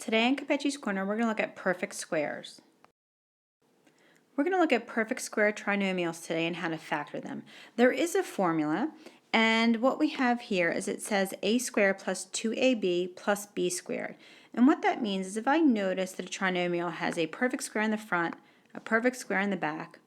Today in Capechi's Corner, we're going to look at perfect squares. We're going to look at perfect square trinomials today and how to factor them. There is a formula, and what we have here is it says a squared plus 2ab plus b squared. And what that means is if I notice that a trinomial has a perfect square in the front, a perfect square in the back,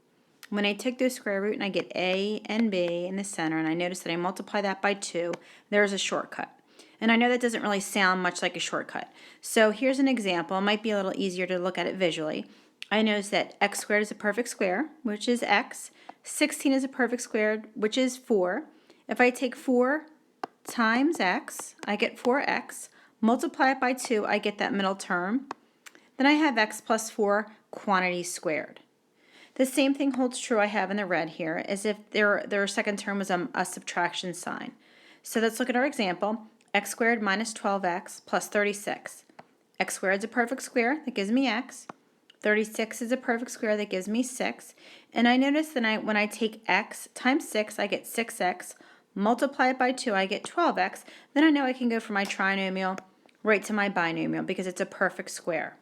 when I take the square root and I get a and b in the center, and I notice that I multiply that by 2, there's a shortcut. And I know that doesn't really sound much like a shortcut. So here's an example. It might be a little easier to look at it visually. I notice that x squared is a perfect square, which is x. 16 is a perfect square, which is 4. If I take 4 times x, I get 4x. Multiply it by 2, I get that middle term. Then I have x plus 4 quantity squared. The same thing holds true I have in the red here, as if their second term was a subtraction sign. So let's look at our example. X squared minus 12x plus 36. X squared is a perfect square, that gives me x. 36 is a perfect square, that gives me 6. And I notice that when I take x times 6, I get 6x. Multiply it by 2, I get 12x. Then I know I can go from my trinomial right to my binomial because it's a perfect square.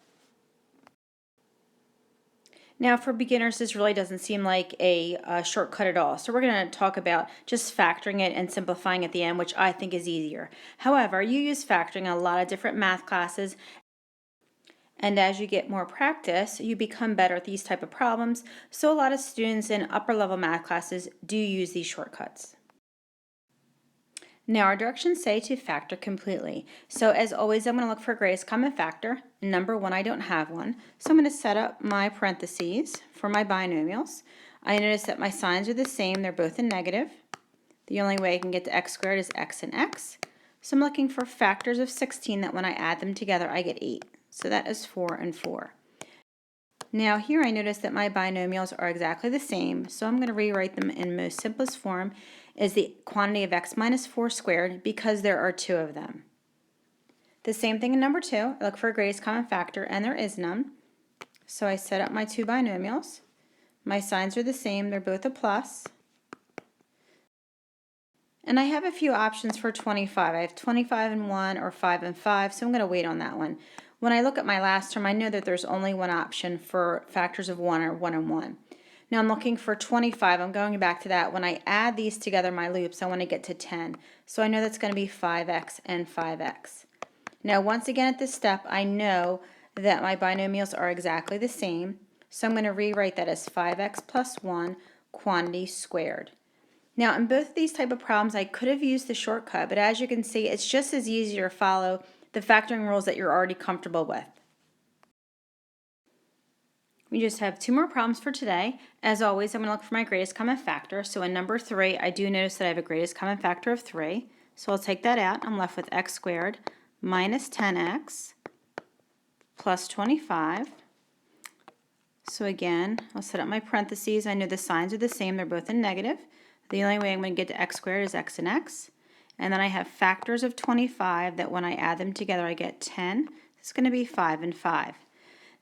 Now for beginners, this really doesn't seem like a shortcut at all. So we're going to talk about just factoring it and simplifying at the end, which I think is easier. However, you use factoring in a lot of different math classes, and as you get more practice, you become better at these type of problems. So a lot of students in upper level math classes do use these shortcuts. Now our directions say to factor completely. So as always, I'm going to look for greatest common factor. Number 1, I don't have one. So I'm going to set up my parentheses for my binomials. I notice that my signs are the same. They're both in negative. The only way I can get to x squared is x and x. So I'm looking for factors of 16 that when I add them together, I get 8. So that is 4 and 4. Now here I notice that my binomials are exactly the same, so I'm going to rewrite them in most simplest form as the quantity of x minus 4 squared because there are 2 of them. The same thing in number 2, I look for a greatest common factor and there is none. So I set up my 2 binomials. My signs are the same, they're both a plus. And I have a few options for 25. I have 25 and 1 or 5 and 5, so I'm going to wait on that one. When I look at my last term, I know that there's only one option for factors of 1 or 1 and 1. Now I'm looking for 25. I'm going back to that. When I add these together, my loops, I want to get to 10. So I know that's going to be 5x and 5x. Now once again at this step, I know that my binomials are exactly the same. So I'm going to rewrite that as 5x plus 1 quantity squared. Now in both of these type of problems, I could have used the shortcut, but as you can see, it's just as easy to follow the factoring rules that you're already comfortable with. We just have 2 more problems for today. As always, I'm going to look for my greatest common factor. So in number 3, I do notice that I have a greatest common factor of 3. So I'll take that out. I'm left with x squared minus 10x plus 25. So again, I'll set up my parentheses. I know the signs are the same. They're both in negative. The only way I'm going to get to x squared is x and x. And then I have factors of 25 that when I add them together I get 10. It's going to be 5 and 5.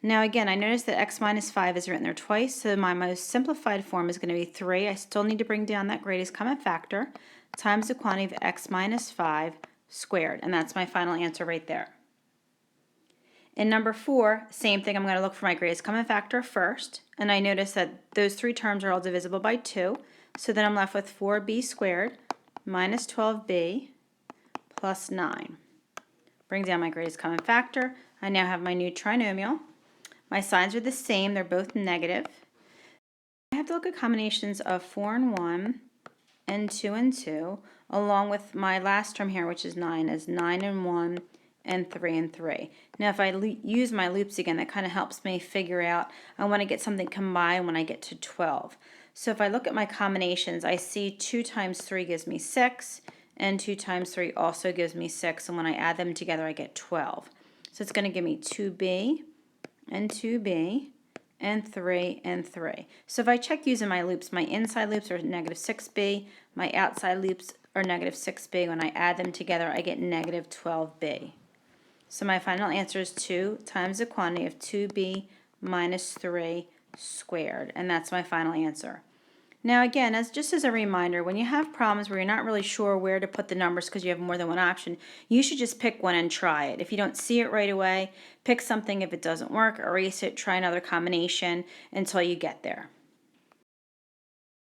Now again, I notice that x minus 5 is written there twice, so my most simplified form is going to be 3. I still need to bring down that greatest common factor times the quantity of x minus 5 squared, and that's my final answer right there. In number 4, same thing, I'm going to look for my greatest common factor first, and I notice that those 3 terms are all divisible by 2, so then I'm left with 4b squared minus 12b plus 9. Bring down my greatest common factor. I now have my new trinomial. My signs are the same, they're both negative. I have to look at combinations of 4 and 1 and 2 and 2, along with my last term here, which is 9, as 9 and 1 and 3 and 3. Now if I use my loops again, that kind of helps me figure out I want to get something combined when I get to 12. So if I look at my combinations, I see 2 times 3 gives me 6, and 2 times 3 also gives me 6, and when I add them together I get 12. So it's going to give me 2b and 2b and 3 and 3. So if I check using my loops, my inside loops are negative 6b, my outside loops are negative 6b. When I add them together I get negative 12b. So my final answer is 2 times the quantity of 2b minus 3 squared, and that's my final answer. Now again, just as a reminder, when you have problems where you're not really sure where to put the numbers because you have more than one option, you should just pick one and try it. If you don't see it right away, pick something. If it doesn't work, erase it, try another combination until you get there.